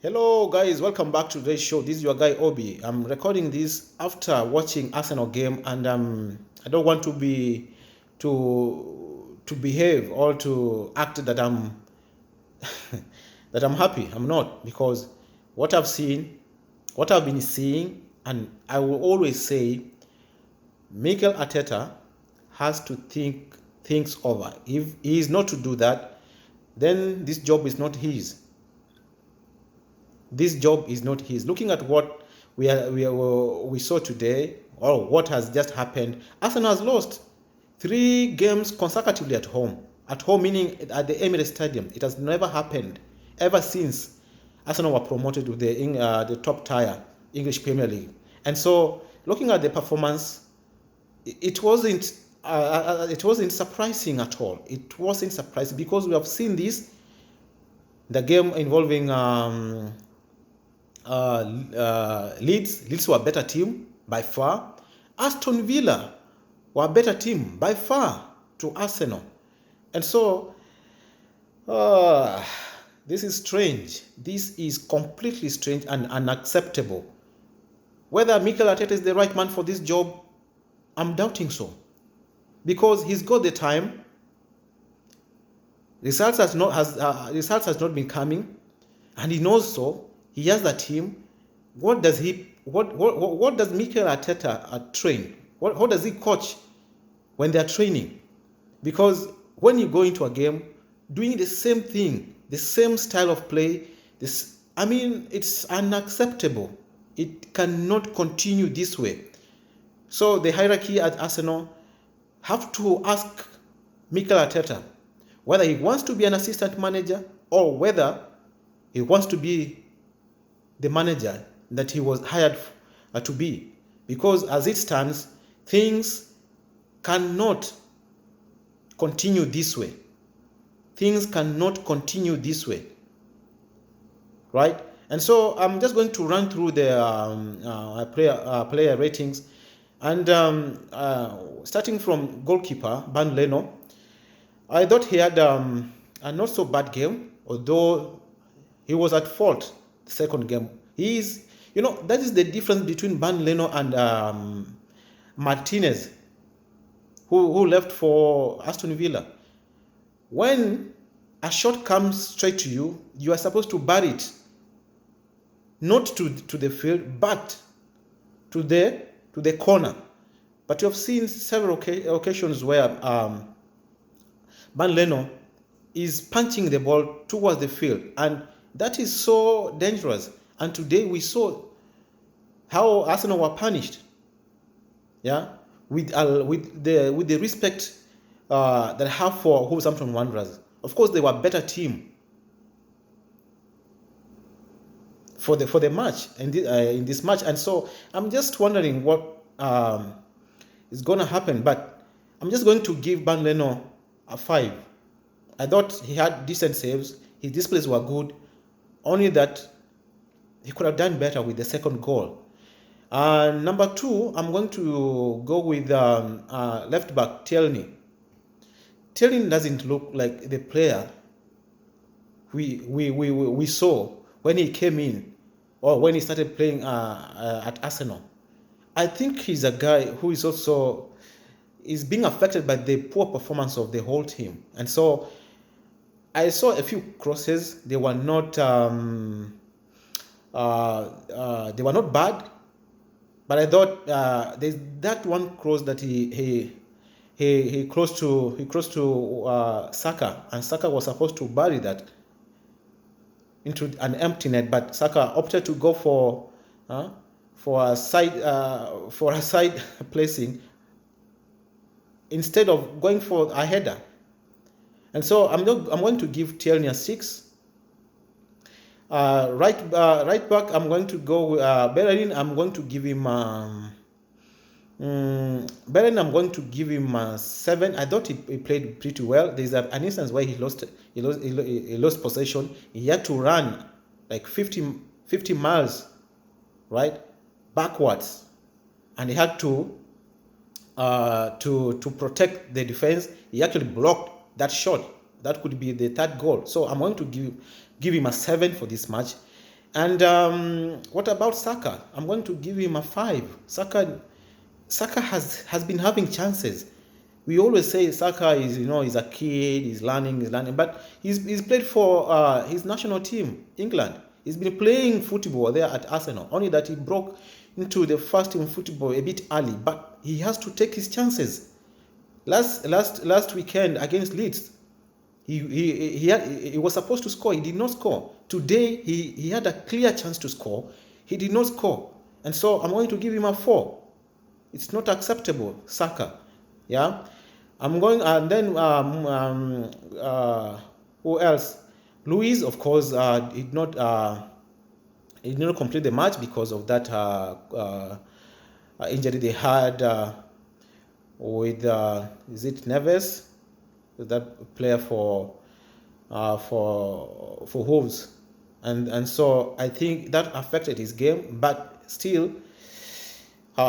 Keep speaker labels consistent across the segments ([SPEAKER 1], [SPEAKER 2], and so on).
[SPEAKER 1] Hello guys, welcome back to today's show. This is your guy Obi. I'm recording this after watching Arsenal game, and I don't want to behave or to act that I'm that I'm happy. I'm not, because what I've been seeing, and I will always say, Mikel Arteta has to think things over. If he is not to do that, then this job is not his. This job is not his. Looking at what we saw today, or what has just happened, Arsenal has lost 3 games consecutively at home. At home, meaning at the Emirates Stadium. It has never happened ever since Arsenal were promoted to the top tier English Premier League. And so, looking at the performance, it wasn't surprising at all. It wasn't surprising because we have seen this. The game involving Leeds. Leeds were a better team by far. Aston Villa were a better team by far to Arsenal. And so, this is strange. This is completely strange and unacceptable. Whether Mikel Arteta is the right man for this job, I'm doubting so. Because he's got the time. Results has not been coming, and he knows so. He has the team. What does Mikel Arteta train? How does he coach when they are training? Because when you go into a game doing the same thing, the same style of play, it's unacceptable. It cannot continue this way. So the hierarchy at Arsenal have to ask Mikel Arteta whether he wants to be an assistant manager or whether he wants to be the manager that he was hired to be. Because as it stands, things cannot continue this way. Things cannot continue this way. Right? And so I'm just going to run through the player ratings. And starting from goalkeeper, Ban Leno, I thought he had a not so bad game, although he was at fault the second game. That is the difference between Ban Leno and Martinez, who left for Aston Villa. When a shot comes straight to you, you are supposed to bury it, not to the field, but to the corner. But you have seen several occasions where Ban Leno is punching the ball towards the field, and that is so dangerous. And today we saw how Arsenal were punished. Yeah, with the respect that I have for Wolverhampton Wanderers. Of course, they were a better team for the match in this match, and so I'm just wondering what is going to happen. But I'm just going to give Ban Leno a 5. I thought he had decent saves. His displays were good. Only that he could have done better with the second goal. Number 2, I'm going to go with left back Tierney. Tierney doesn't look like the player we saw when he came in or when he started playing at Arsenal. I think he's a guy who is being affected by the poor performance of the whole team. And so I saw a few crosses. They were not bad, but I thought there's that one cross that he crossed to Saka, and Saka was supposed to bury that into an empty net, but Saka opted to go for a side placing instead of going for a header. And so I'm going to give Tierney a 6. Right back, I'm going to go with Bellerin. I'm going to give him Bellerin. I'm going to give him a 7. I thought he played pretty well. There's an instance where he lost possession. He had to run like 50 miles, right, backwards, and he had to protect the defense. He actually blocked that shot. That could be the third goal. So I'm going to give him a 7 for this match. And what about Saka? I'm going to give him a 5. Saka has been having chances. We always say Saka is, he's a kid, he's learning, but he's played for his national team, England. He's been playing football there at Arsenal, only that he broke into the first team football a bit early, but he has to take his chances. Last weekend against Leeds, he was supposed to score, he did not score. Today he had a clear chance to score, he did not score. And so I'm going to give him a 4. It's not acceptable, Saka. Yeah, I'm going, and then who else? Luis, of course, did not complete the match because of that injury they had with is it Neves, that player for Wolves, and so I think that affected his game, but still.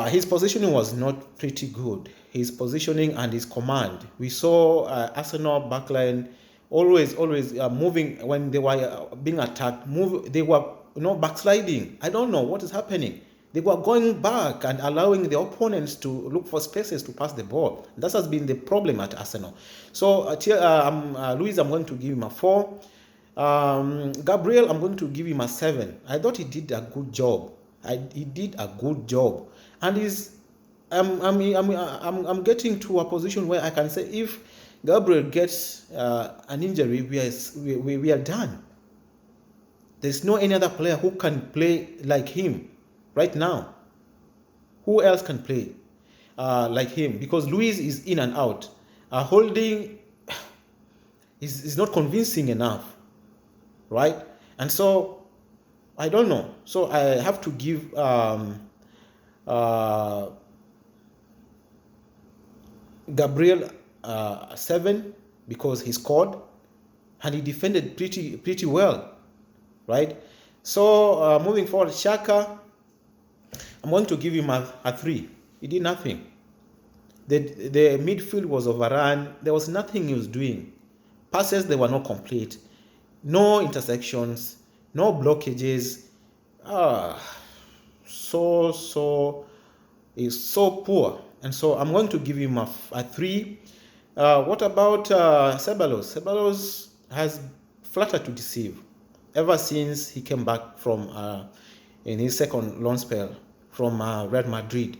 [SPEAKER 1] His positioning was not pretty good. His positioning and his command. We saw Arsenal backline always moving when they were being attacked. They were backsliding. I don't know what is happening. They were going back and allowing the opponents to look for spaces to pass the ball. That has been the problem at Arsenal. So Luis, I'm going to give him a 4. Gabriel, I'm going to give him a 7. I thought he did a good job. He did a good job. And I'm getting to a position where I can say if Gabriel gets an injury, we are done. There's no any other player who can play like him right now. Who else can play like him? Because Luis is in and out. Holding is not convincing enough, right? And so I don't know. So I have to give Gabriel 7 because he scored and he defended pretty well, right? So moving forward, Xhaka, I'm going to give him a 3. He did nothing. The midfield was overrun. There was nothing he was doing. Passes, they were not complete. No intersections, no blockages. Is so poor. And so I'm going to give him a 3. What about Ceballos? Ceballos has flattered to deceive ever since he came back from in his second loan spell from Real Madrid.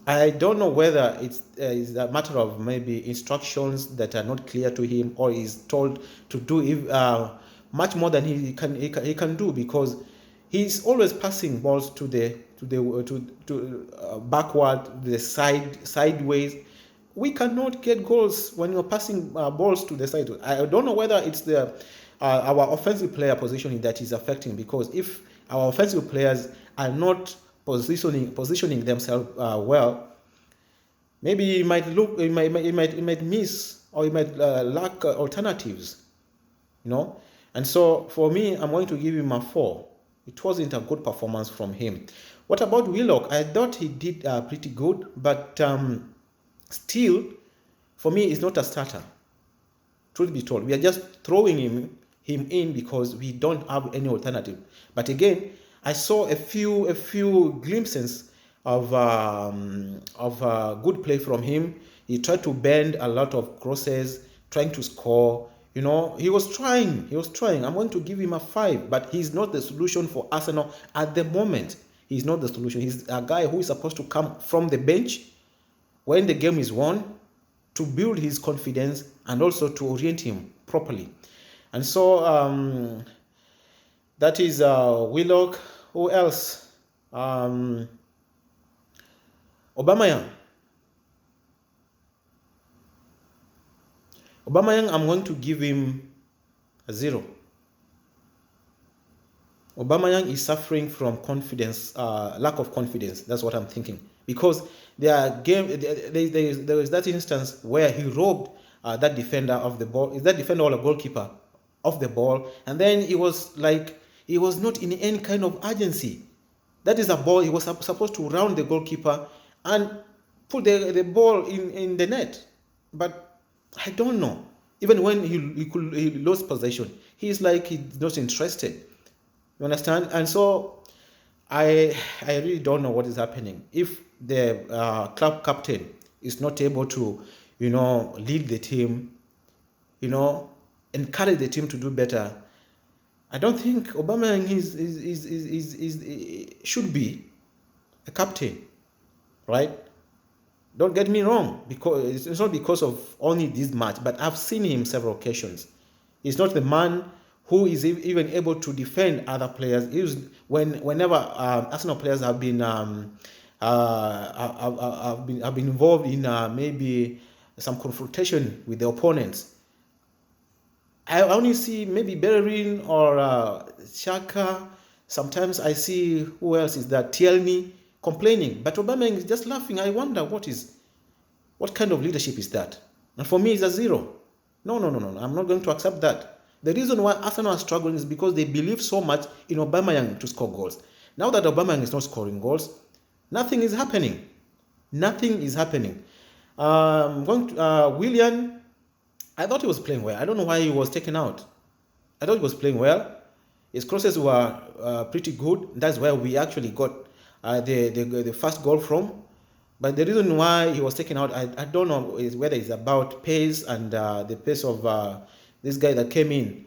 [SPEAKER 1] I don't know whether it's a matter of maybe instructions that are not clear to him, or he's told to do much more than he can do, because he's always passing balls to backward, the sideways. We cannot get goals when you're passing balls to the side. I don't know whether it's our offensive player positioning that is affecting, because if our offensive players are not positioning themselves well, maybe it might miss, or it might lack alternatives, And so for me, I'm going to give him a 4. It wasn't a good performance from him. What about Willock? I thought he did pretty good, but still, for me, he's not a starter. Truth be told, we are just throwing him in because we don't have any alternative. But again, I saw a few glimpses of good play from him. He tried to bend a lot of crosses, trying to score. He was trying. I'm going to give him a 5, but he's not the solution for Arsenal at the moment. He's not the solution. He's a guy who is supposed to come from the bench when the game is won, to build his confidence and also to orient him properly. And so that is Willock. Who else? Aubameyang, I'm going to give him a 0. Aubameyang is suffering from confidence, lack of confidence. That's what I'm thinking. Because there is that instance where he robbed that defender of the ball. Is that defender or a goalkeeper of the ball? And then he was not in any kind of urgency. That is a ball. He was supposed to round the goalkeeper and put the ball in the net. But I don't know. Even when he lost possession, He's like he's not interested. You understand? And so I really don't know what is happening. If the club captain is not able to, lead the team, encourage the team to do better, I don't think Aubameyang should be a captain, right? Don't get me wrong, because it's not because of only this match, but I've seen him several occasions. He's not the man who is even able to defend other players. Whenever Arsenal players have been involved in maybe some confrontation with the opponents, I only see maybe Bellerin or Xhaka. Sometimes I see, who else is that? Tierney complaining, but Aubameyang is just laughing. I wonder what kind of leadership is that? And for me, it's a zero. No. I'm not going to accept that. The reason why Arsenal are struggling is because they believe so much in Aubameyang to score goals. Now that Aubameyang is not scoring goals, nothing is happening. Nothing is happening. Willian, I thought he was playing well. I don't know why he was taken out. I thought he was playing well. His crosses were pretty good. That's where we actually got the first goal from. But the reason why he was taken out, I don't know, is whether it's about pace and the pace of this guy that came in,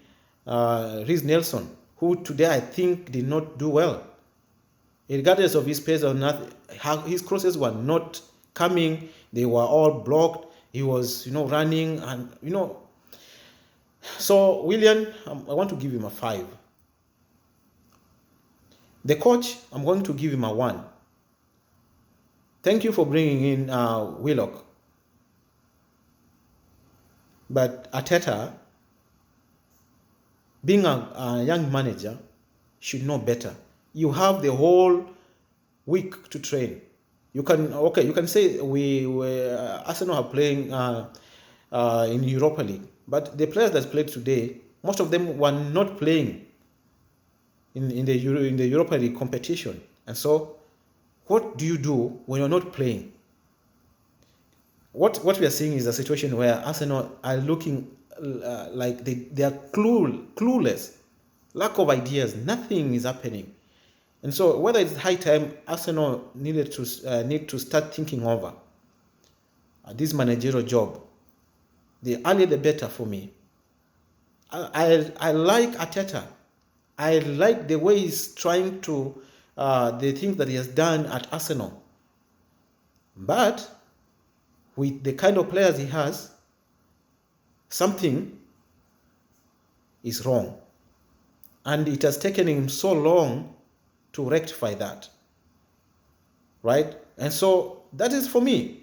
[SPEAKER 1] Reece Nelson, who today I think did not do well. Regardless of his pace or not, his crosses were not coming. They were all blocked. He was, running and, So, Willian, I want to give him a 5. The coach, I'm going to give him a 1. Thank you for bringing in Willock. But Arteta, being a young manager, should know better. You have the whole week to train. You can say Arsenal are playing in Europa League, but the players that played today, most of them were not playing in the Europa League competition. And so, what do you do when you're not playing? What we are seeing is a situation where Arsenal are looking like they are clueless, lack of ideas, nothing is happening. And so whether it's high time Arsenal need to start thinking over this managerial job. The earlier the better for me. I like Arteta. I like the way he's trying to the things that he has done at Arsenal. But with the kind of players he has, something is wrong. And it has taken him so long to rectify that. Right? And so that is for me.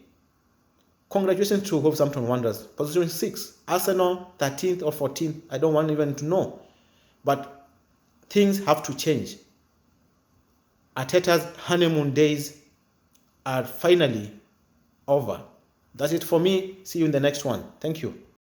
[SPEAKER 1] Congratulations to Wolverhampton Wanderers. Position 6. Arsenal 13th or 14th. I don't want even to know. But things have to change. Arteta's honeymoon days are finally over. That's it for me. See you in the next one. Thank you.